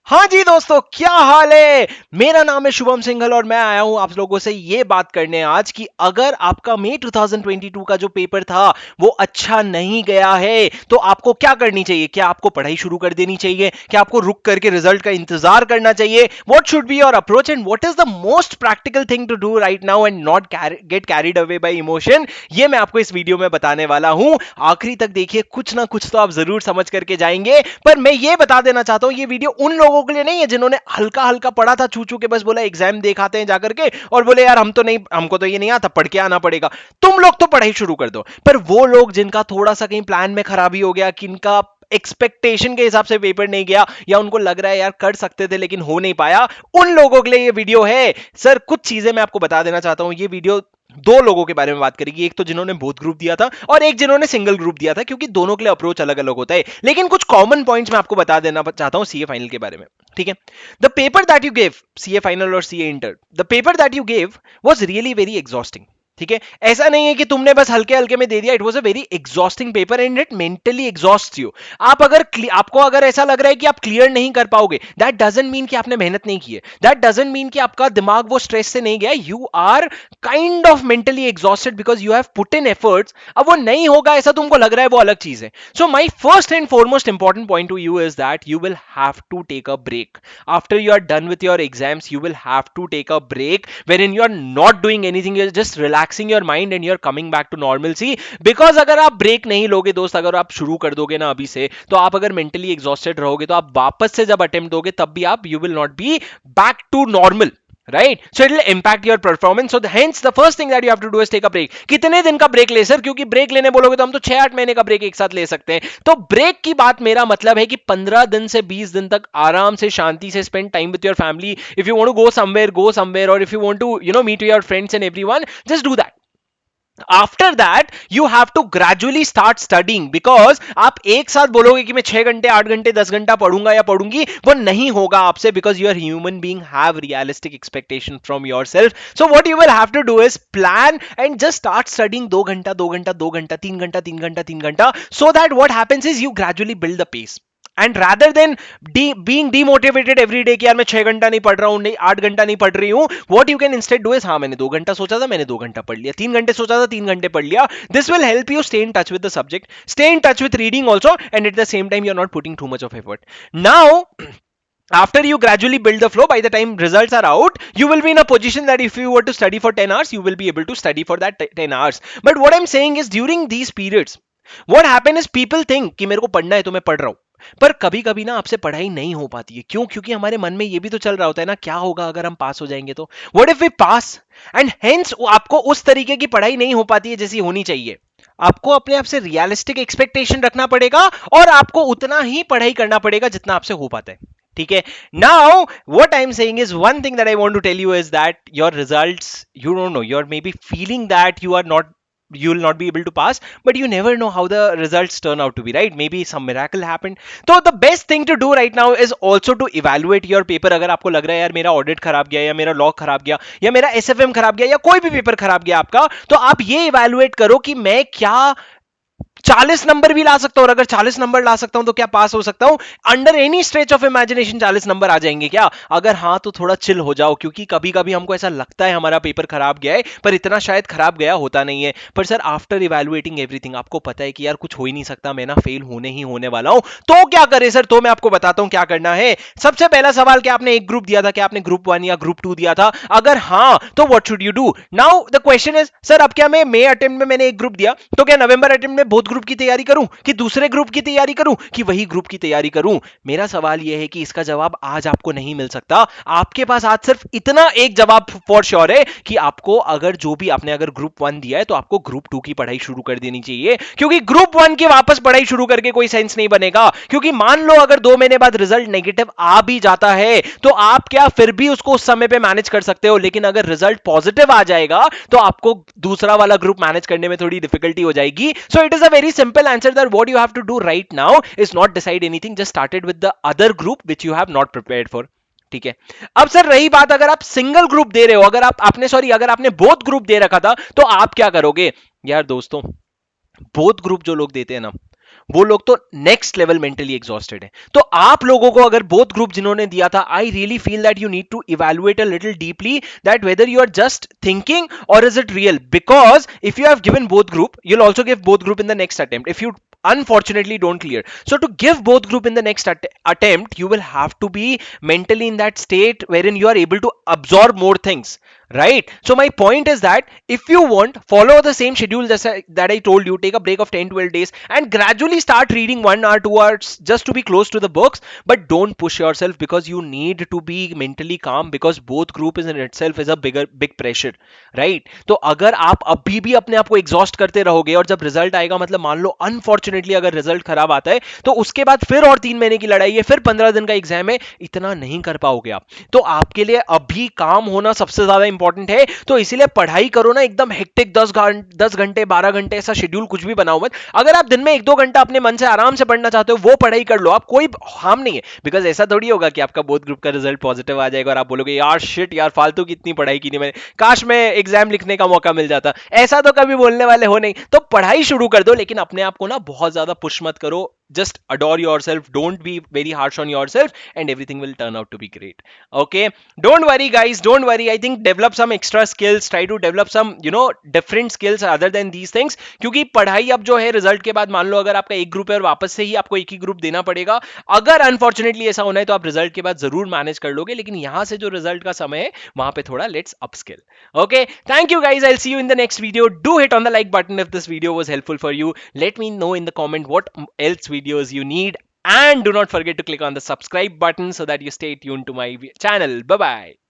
हाँ जी दोस्तों, क्या हाल है। मेरा नाम है शुभम सिंघल और मैं आया हूं आप लोगों से ये बात करने आज कि अगर आपका मई 2022 का जो पेपर था वो अच्छा नहीं गया है तो आपको क्या करनी चाहिए। क्या आपको पढ़ाई शुरू कर देनी चाहिए, क्या आपको रुक करके रिजल्ट का इंतजार करना चाहिए। What should be your approach and what is the most practical thing to do right now and not get carried away by emotion, ये मैं आपको इस वीडियो में बताने वाला हूं। आखिरी तक देखिए, कुछ ना कुछ तो आप जरूर समझ करके जाएंगे। पर मैं ये बता देना चाहता हूं, ये वीडियो उन लोगों के लिए नहीं है जिन्होंने हल्का हल्का पढ़ा था, चू चू के बस बोला एग्जाम देखाते हैं जाकर के और बोले यार हम तो नहीं, हमको तो ये नहीं आता, पढ़ के आना पड़ेगा। तुम लोग तो पढ़ाई शुरू कर दो। पर वो लोग जिनका थोड़ा सा कहीं प्लान में खराबी हो गया, किनका एक्सपेक्टेशन के हिसाब से पेपर नहीं गया या उनको लग रहा है यार कर सकते थे लेकिन हो नहीं पाया, उन लोगों के लिए ये वीडियो है। सर कुछ चीजें मैं आपको बता देना चाहता हूं। ये वीडियो दो लोगों के बारे में बात करेगी, एक तो जिन्होंने बोथ ग्रुप दिया था और एक जिन्होंने सिंगल ग्रुप दिया था, क्योंकि दोनों के लिए अप्रोच अलग अलग होता है। लेकिन कुछ कॉमन पॉइंट्स मैं आपको बता देना चाहता हूं सीए फाइनल के बारे में। ठीक है, the paper that you gave, CA final और CA inter, the paper that you gave was really very exhausting. ठीक है, ऐसा नहीं है कि तुमने बस हल्के हल्के में दे दिया। It was a very exhausting paper and it mentally exhaust you. आपको अगर ऐसा लग रहा है कि आप क्लियर नहीं कर पाओगे, दैट डजंट मीन कि आपने मेहनत नहीं की है, दैट डजंट मीन कि आपका दिमाग वो स्ट्रेस से नहीं गया। You are kind of mentally exhausted because you have put in efforts. अब वो नहीं होगा ऐसा तुमको लग रहा है, वो अलग चीज है। So my first and foremost important point to you is that you will have to take a break after you are done with your exams. You will have to take a break wherein you are not doing anything, you're just relaxing your mind and you're coming back to normalcy. Because अगर आप break नहीं लोगे दोस्त, अगर आप शुरू कर दोगे ना अभी से, तो आप अगर मेंटली एग्जॉस्टेड रहोगे तो आप वापस से जब अटेम्प्ट दोगे तब भी आप you will not be back to normal, right? So it will impact your performance. So hence the first thing that you have to do is take a break. कितने दिन का ब्रेक ले सर, क्योंकि break लेने बोलोगे तो हम तो 6-8 महीने का ब्रेक एक साथ ले सकते हैं। तो ब्रेक की बात मेरा मतलब है कि 15 दिन से 20 दिन तक आराम से शांति से spend time with your family. If you want to go somewhere और if you want to meet your friends and everyone, just do that. After that you have to gradually start studying, because आप एक साथ बोलोगे कि मैं 6 घंटे 8 घंटे 10 घंटा पढ़ूंगा या पढ़ूंगी, वो नहीं होगा आपसे। Because you are human being, have realistic expectation from yourself. So what you will have to do is plan and just start studying 2 घंटा 2 घंटा 2 घंटा 3 घंटा 3 घंटा 3 घंटा, so that what happens is you gradually build the pace. And rather than being demotivated every day कि यार मैं 6 घंटा नहीं पढ़ रहा हूं, नहीं 8 घंटा नहीं पढ़ रही हूं, what you can instead do is, हाँ मैंने 2 घंटा सोचा था, मैंने 2 घंटा पढ़ लिया, 3 घंटे सोचा था, 3 घंटे पढ़ लिया। This will help you stay in touch with the subject, stay in touch with reading also, and at the same time you are not putting too much of effort. Now after you gradually build the flow, by the time results are out, you will be in a position that if you were to study for 10 hours, you will be able to study for that 10 hours. But what I'm saying is during these periods, what happen is people think कि मेरे को पढ़ना है तो मैं पढ़ रहा हूं। पर कभी कभी ना आपसे पढ़ाई नहीं हो पाती है। क्यों? क्योंकि हमारे मन में ये भी तो चल रहा होता है ना, क्या होगा अगर हम पास हो जाएंगे तो, what if we pass, and hence आपको उस तरीके की पढ़ाई नहीं हो पाती है जैसी होनी चाहिए। आपको अपने आप से रियलिस्टिक एक्सपेक्टेशन रखना पड़ेगा और आपको उतना ही पढ़ाई करना पड़ेगा जितना आपसे हो पाता है। ठीक है, now what I am saying is one thing that I want to tell you is that your results, you don't know, you are maybe feeling that you will not be able to pass, but you never know how the results turn out to be, right? Maybe some miracle happened. So the best thing to do right now is also to evaluate your paper. अगर आपको लग रहा है यार मेरा audit खराब गया या मेरा लॉ खराब गया या मेरा एसएफएम खराब गया या कोई भी पेपर खराब गया आपका, तो आप ये इवेलुएट करो कि मैं क्या 40 नंबर भी ला सकता हूं, और अगर 40 नंबर ला सकता हूं तो क्या पास हो सकता हूं? Under any stretch of imagination 40 number आ जाएंगे क्या? अगर हाँ तो थोड़ा चिल हो जाओ, क्योंकि कभी कभी हमको ऐसा लगता है हमारा पेपर खराब गया है, पर इतना शायद खराब गया होता नहीं है। पर सर आफ्टर इवैल्यूएटिंग एवरीथिंग आपको पता है कि यार कुछ हो ही नहीं सकता, मैं ना फेल होने ही होने वाला हूं, तो क्या करें सर? तो मैं आपको बताता हूं क्या करना है। सबसे पहला सवाल, क्या आपने एक ग्रुप दिया था, क्या आपने ग्रुप 1 या ग्रुप 2 दिया था? अगर हाँ तो what should you do? Now the question is, sir अब क्या मैं मई अटेम्प्ट में मैंने एक ग्रुप दिया, तो क्या नवंबर अटेम्प्ट में बोथ ग्रुप की तैयारी करूं कि दूसरे ग्रुप की तैयारी करूं कि वही ग्रुप की तैयारी करूं? मेरा सवाल यह है कि इसका जवाब आज आपको नहीं मिल सकता। आपके पास आज सिर्फ इतना एक जवाब फॉर श्योर है कि आपको अगर जो भी आपने अगर ग्रुप 1 दिया है तो आपको ग्रुप 2 की पढ़ाई शुरू कर देनी चाहिए, क्योंकि ग्रुप 1 की वापस पढ़ाई शुरू करके कोई सेंस नहीं बनेगा। क्योंकि मान लो अगर 2 महीने बाद रिजल्ट नेगेटिव आ भी जाता है तो आप क्या फिर भी उसको उस समय पे मैनेज कर सकते हो, लेकिन अगर रिजल्ट पॉजिटिव आ जाएगा तो आपको दूसरा वाला ग्रुप मैनेज करने में थोड़ी डिफिकल्टी हो जाएगी। So it is a very simple answer that what you have to do right now is not decide anything, just started with the other group which you have not prepared for. ठीक है, अब sir रही बात अगर आप single group दे रहे हो, अगर आपने बोथ ग्रुप दे रखा था तो आप क्या करोगे? यार दोस्तों, बोथ ग्रुप जो लोग देते हैं ना, वो लोग तो नेक्स्ट लेवल मेंटली एग्जॉस्टेड है। तो आप लोगों को अगर बोथ ग्रुप जिन्होंने दिया था, I really feel that you need to evaluate a little deeply that whether you are just thinking और is it real, because if you have given both group, you'll also give both group in the next attempt if you unfortunately don't clear. So to give both group in the next attempt, you will have to be mentally in that state wherein you are able to absorb more things, right? So my point is that if you want, follow the same schedule that I told you, take a break of 10-12 days and gradually start reading 1 hour 2 hours just to be close to the books, but don't push yourself because you need to be mentally calm, because both group is in itself is a big pressure, right? तो अगर आप अभी भी अपने आप को exhaust करते रहोगे और जब रिजल्ट आएगा, मतलब मान लो अनफॉर्चुनेटली अगर रिजल्ट खराब आता है, तो उसके बाद फिर और 3 महीने की लड़ाई है, फिर 15 दिन का एग्जाम है, इतना नहीं कर पाओगे आप। तो आपके लिए अभी काम होना सबसे ज्यादा इंपॉर्टेंट है। तो इसीलिए पढ़ाई करो ना एकदम हेक्टिक, 10 घंटे 12 घंटे ऐसा शेड्यूल कुछ भी बनाओ मत। अगर आप दिन में 1-2 घंटा अपने मन से आराम से पढ़ना चाहते हो, वो पढ़ाई कर लो आप, कोई हार्म नहीं है। बिकॉज ऐसा थोड़ी होगा कि आपका बोथ ग्रुप का रिजल्ट पॉजिटिव आ जाएगा और आप बोलोगे यार शिट यार फालतू की इतनी पढ़ाई की नहीं मैंने, काश मैं एग्जाम लिखने का मौका मिल जाता। ऐसा तो कभी बोलने वाले हो नहीं। तो पढ़ाई शुरू कर दो, लेकिन अपने आप को ना बहुत ज्यादा पुश मत करो। Just adore yourself, don't be very harsh on yourself, and everything will turn out to be great. Okay, don't worry guys, don't worry. I think develop some extra skills, try to develop some different skills other than these things, क्योंकि पढ़ाई अब जो है result के बाद मान लो अगर आपका एक ग्रुप है और वापस से ही आपको एक ही ग्रुप देना पड़ेगा, अगर अनफॉर्चुनेटली ऐसा होना है तो आप रिजल्ट के बाद जरूर मैनेज कर लोगे, लेकिन यहां से जो रिजल्ट का समय है वहां पे थोड़ा let's upskill. Okay, thank you guys, I'll see you in the next video. Do hit on the like button if this video was helpful for you. Let me know in the comment what else videos you need, and do not forget to click on the subscribe button so that you stay tuned to my channel. Bye bye.